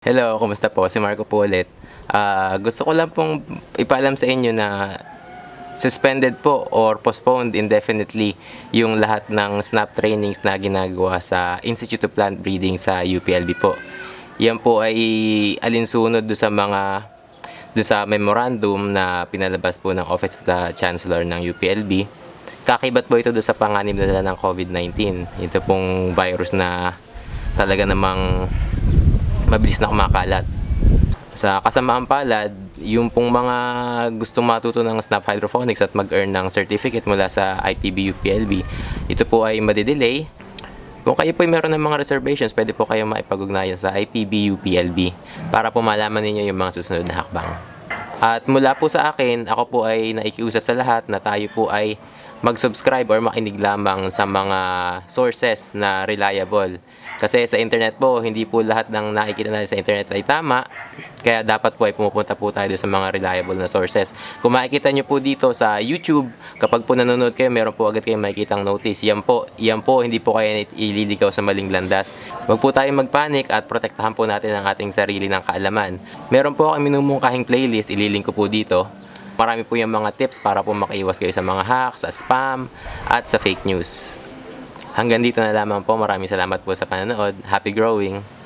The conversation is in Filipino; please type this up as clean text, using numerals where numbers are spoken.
Hello, kumusta po? Si Marco po ulit. Gusto ko lang pong ipaalam sa inyo na suspended po or postponed indefinitely yung lahat ng SNAP trainings na ginagawa sa Institute of Plant Breeding sa UPLB po. Yan po ay alinsunod do sa memorandum na pinalabas po ng Office of the Chancellor ng UPLB. Kakibat po ito do sa panganib na dala ng COVID-19. Ito pong virus na talaga namang mabilis na kumakalat. Sa kasamaan palad, yung pong mga gustong matuto ng SNAP Hydroponics at mag-earn ng certificate mula sa IPB UPLB, ito po ay madidelay. Kung kayo po ay meron ng mga reservations, pwede po kayo maipag-ugnayan sa IPB UPLB para po malaman ninyo yung mga susunod na hakbang. At mula po sa akin, ako po ay naikiusap sa lahat na tayo po ay mag-subscribe or makinig lamang sa mga sources na reliable. Kasi sa internet po, hindi po lahat ng nakikita natin sa internet ay tama. Kaya dapat po ay pumupunta po tayo sa mga reliable na sources. Kung makikita nyo po dito sa YouTube, kapag po nanonood kayo, meron po agad kayong makikitang notice. Yan po, hindi po kayo ililigaw sa maling landas. Huwag po tayo magpanik at protektahan po natin ang ating sarili ng kaalaman. Meron po akong minumungkahing playlist, ililink ko po dito. Marami po yung mga tips para po makaiwas kayo sa mga hacks, sa spam, at sa fake news. Hanggang dito na lamang po. Maraming salamat po sa panonood. Happy growing!